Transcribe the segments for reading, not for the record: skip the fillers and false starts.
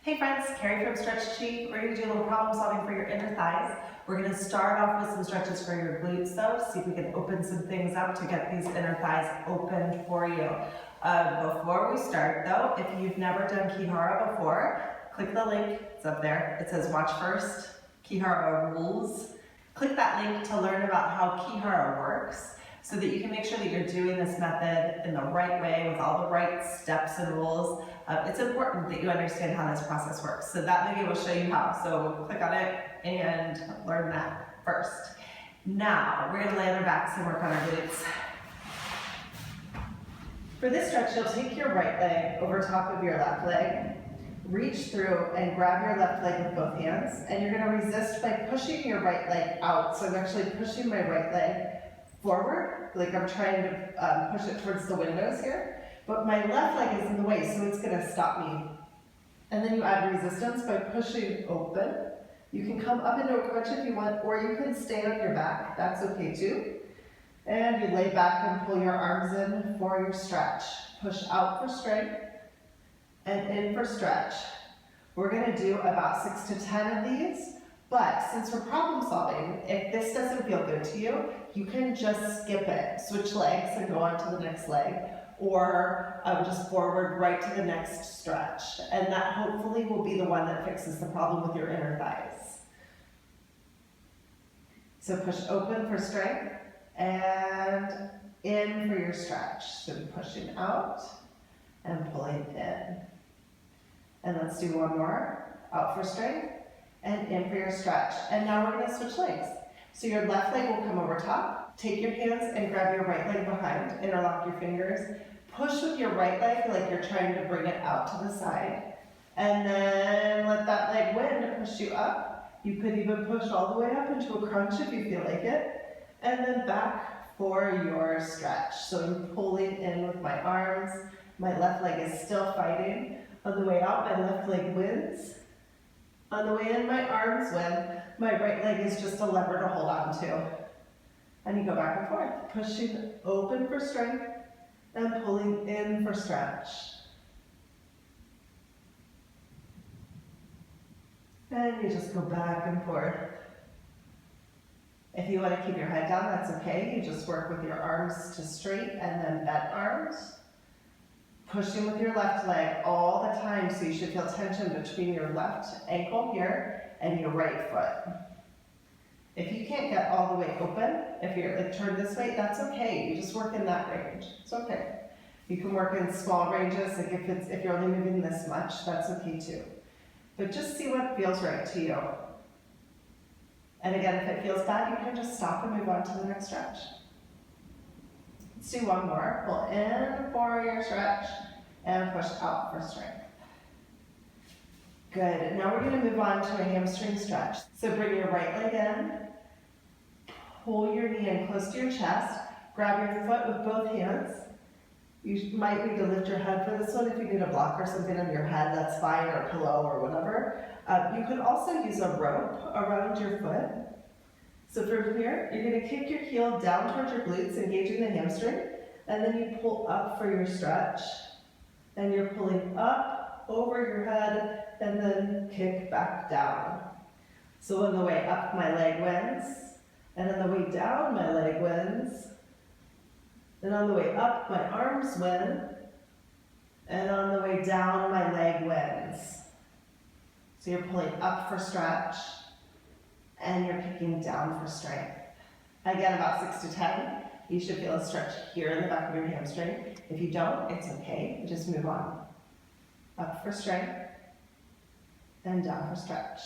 Hey friends, Carrie from Stretching. We're going to do a little problem solving for your inner thighs. We're going to start off with some stretches for your glutes though, see if we can open some things up to get these inner thighs open for you. Before we start though, if you've never done Ki-Hara before, click the link, it's up there. It says watch first, Ki-Hara rules. Click that link to learn about how Ki-Hara works so that you can make sure that you're doing this method in the right way with all the right steps and rules. It's important that you understand how this process works. So that video will show you how. So click on it and learn that first. Now, we're gonna lay on our backs and work on our glutes. For this stretch, you'll take your right leg over top of your left leg, reach through and grab your left leg with both hands, and you're gonna resist by pushing your right leg out. So I'm actually pushing my right leg forward, like I'm trying to push it towards the windows here. But my left leg is in the way, so it's gonna stop me. And then you add resistance by pushing open. You can come up into a crunch if you want, or you can stay on your back, that's okay too. And you lay back and pull your arms in for your stretch. Push out for strength, and in for stretch. We're gonna do about 6 to 10 of these, but since we're problem solving, if this doesn't feel good to you, you can just skip it. Switch legs and go on to the next leg, or just forward right to the next stretch. And that hopefully will be the one that fixes the problem with your inner thighs. So push open for strength and in for your stretch. So pushing out and pulling in. And let's do one more. Out for strength and in for your stretch. And now we're gonna switch legs. So your left leg will come over top. Take your hands and grab your right leg behind. Interlock your fingers. Push with your right leg like you're trying to bring it out to the side. And then let that leg win to push you up. You could even push all the way up into a crunch if you feel like it. And then back for your stretch. So I'm pulling in with my arms. My left leg is still fighting. On the way out, my left leg wins. On the way in, my arms win. My right leg is just a lever to hold on to. And you go back and forth, pushing open for strength and pulling in for stretch. And you just go back and forth. If you want to keep your head down, that's okay. You just work with your arms to straight and then bent arms. Pushing with your left leg all the time, so you should feel tension between your left ankle here and your right foot. If you can't get all the way open, if you're like turned this way, that's okay. You just work in that range. It's okay. You can work in small ranges, like if you're only moving this much, that's okay too. But just see what feels right to you. And again, if it feels bad, you can just stop and move on to the next stretch. Let's do one more. Pull in for your stretch and push out for strength. Good. Now we're going to move on to a hamstring stretch. So bring your right leg in, pull your knee in close to your chest, grab your foot with both hands. You might need to lift your head for this one. If you need a block or something on your head, that's fine, or a pillow or whatever. You could also use a rope around your foot. So from here, you're going to kick your heel down towards your glutes, engaging the hamstring, and then you pull up for your stretch. And you're pulling up over your head and then kick back down. So on the way up, my leg wins, and on the way down, my leg wins. And on the way up, my arms win, and on the way down, my leg wins. So you're pulling up for stretch, and you're kicking down for strength. Again, about 6 to 10. You should feel a stretch here in the back of your hamstring. If you don't, it's okay. Just move on. Up for strength, and down for stretch.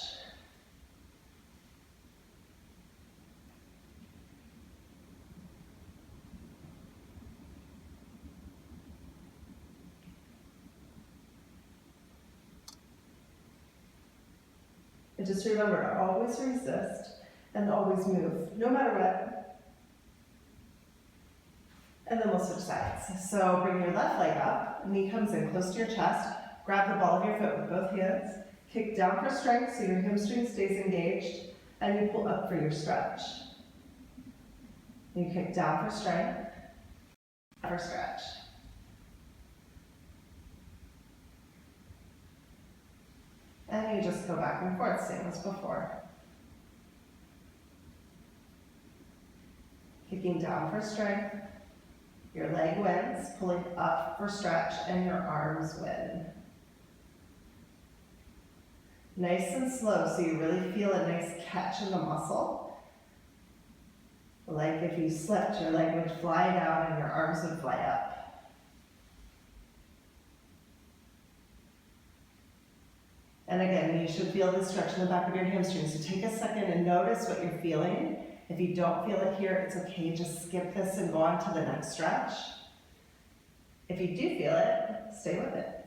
And just remember to always resist and always move, no matter what. And then we'll switch sides. So bring your left leg up, knee comes in close to your chest, grab the ball of your foot with both hands, kick down for strength so your hamstring stays engaged, and you pull up for your stretch. You kick down for strength, for stretch. And you just go back and forth, same as before. Kicking down for strength. Your leg wins, pulling up for stretch, and your arms win. Nice and slow, so you really feel a nice catch in the muscle. Like if you slipped, your leg would fly down and your arms would fly up. And again, you should feel the stretch in the back of your hamstrings. So take a second and notice what you're feeling. If you don't feel it here, it's okay. Just skip this and go on to the next stretch. If you do feel it, stay with it.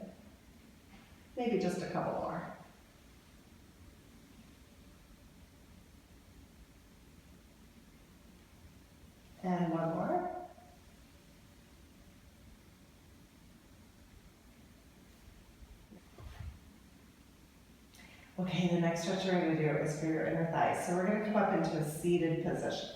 Maybe just a couple more. And one more. Okay, the next stretch we're going to do is for your inner thighs. So we're going to come up into a seated position.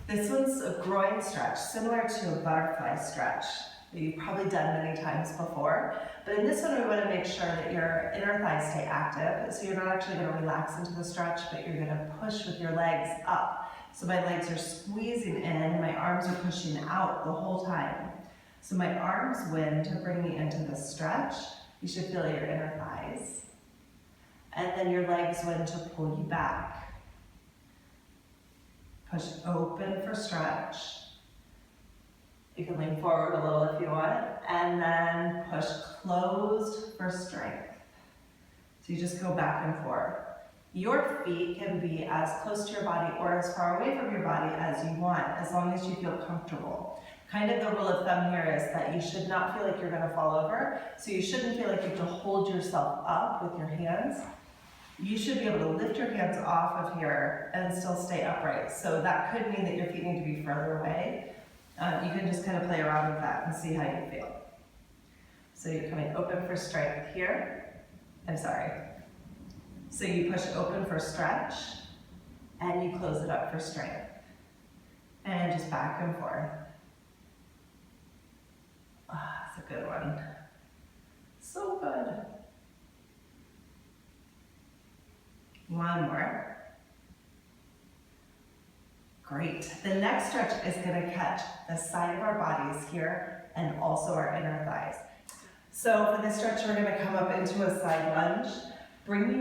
This one's a groin stretch, similar to a butterfly stretch that you've probably done many times before. But in this one, we want to make sure that your inner thighs stay active. So you're not actually going to relax into the stretch, but you're going to push with your legs up. So my legs are squeezing in and my arms are pushing out the whole time. So my arms win to bring me into the stretch. You should feel your inner thighs. And then your legs win to pull you back. Push open for stretch. You can lean forward a little if you want. And then push closed for strength. So you just go back and forth. Your feet can be as close to your body or as far away from your body as you want, as long as you feel comfortable. Kind of the rule of thumb here is that you should not feel like you're going to fall over, so you shouldn't feel like you have to hold yourself up with your hands. You should be able to lift your hands off of here and still stay upright. So that could mean that your feet need to be further away. You can just kind of play around with that and see how you feel. So you're coming open for strength here. So you push open for stretch, and you close it up for strength. And just back and forth. Ah, that's a good one. So good. One more. Great. The next stretch is going to catch the side of our bodies here and also our inner thighs. So for this stretch, we're going to come up into a side lunge. Bring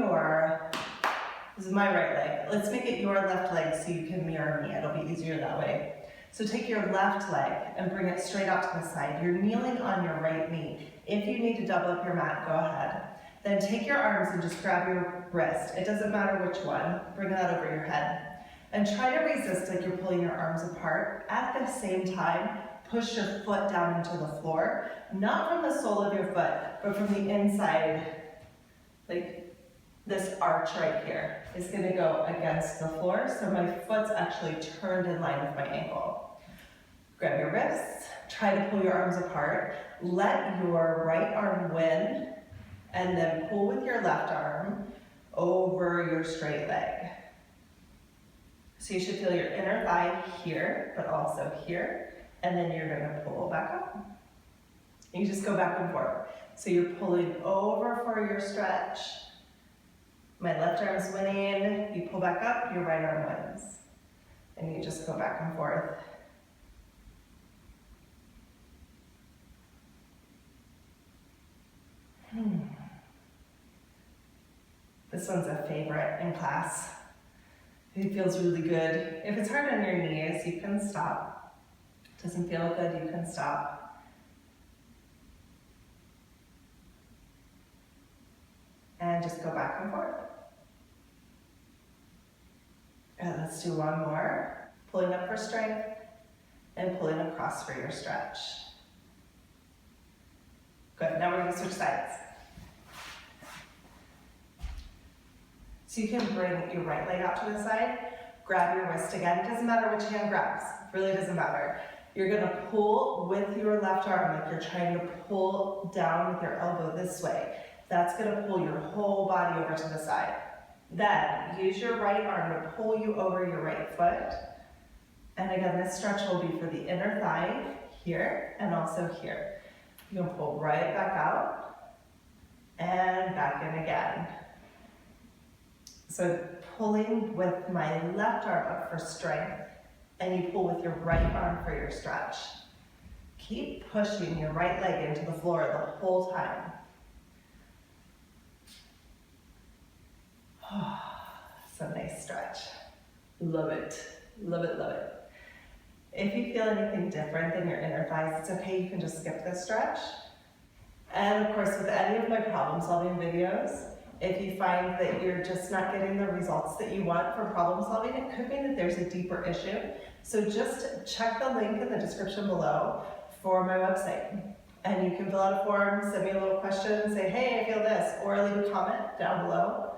this is my right leg. Let's make it your left leg so you can mirror me. It'll be easier that way. So take your left leg and bring it straight out to the side. You're kneeling on your right knee. If you need to double up your mat, go ahead. Then take your arms and just grab your wrist. It doesn't matter which one. Bring that over your head. And try to resist like you're pulling your arms apart. At the same time, push your foot down into the floor. Not from the sole of your foot, but from the inside. Like this arch right here is going to go against the floor. So my foot's actually turned in line with my ankle. Grab your wrists. Try to pull your arms apart. Let your right arm win. And then pull with your left arm over your straight leg. So you should feel your inner thigh here, but also here. And then you're going to pull back up. And you just go back and forth. So you're pulling over for your stretch. My left arm's winning. You pull back up, your right arm wins. And you just go back and forth. This one's a favorite in class. It feels really good. If it's hard on your knees, you can stop. Doesn't feel good, you can stop. And just go back and forth. And let's do one more. Pulling up for strength and pulling across for your stretch. Good, now we're gonna switch sides. So you can bring your right leg out to the side, grab your wrist again. It doesn't matter which hand grabs, really doesn't matter. You're gonna pull with your left arm like you're trying to pull down with your elbow this way. That's gonna pull your whole body over to the side. Then use your right arm to pull you over your right foot. And again, this stretch will be for the inner thigh here and also here. You can pull right back out and back in again. So pulling with my left arm up for strength, and you pull with your right arm for your stretch. Keep pushing your right leg into the floor the whole time. So nice stretch. Love it, love it, love it. If you feel anything different than your inner thighs, it's okay, you can just skip this stretch. And of course, with any of my problem solving videos, if you find that you're just not getting the results that you want for problem solving, it could mean that there's a deeper issue. So just check the link in the description below for my website. And you can fill out a form, send me a little question, say, hey, I feel this, or leave a comment down below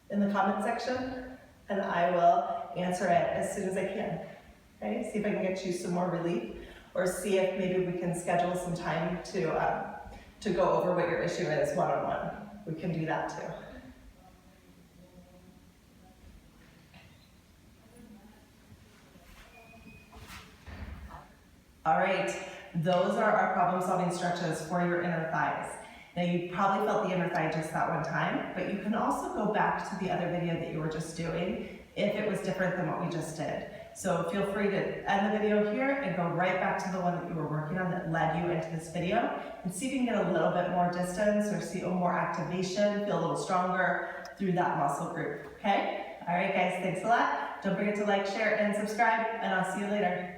in the comment section, and I will answer it as soon as I can. Okay, see if I can get you some more relief, or see if maybe we can schedule some time to go over what your issue is one-on-one. We can do that too. All right, those are our problem-solving stretches for your inner thighs. Now you probably felt the inner thigh just that one time, but you can also go back to the other video that you were just doing if it was different than what we just did. So feel free to end the video here and go right back to the one that you were working on that led you into this video, and see if you can get a little bit more distance or see more activation, feel a little stronger through that muscle group, okay? All right guys, thanks a lot. Don't forget to like, share, and subscribe, and I'll see you later.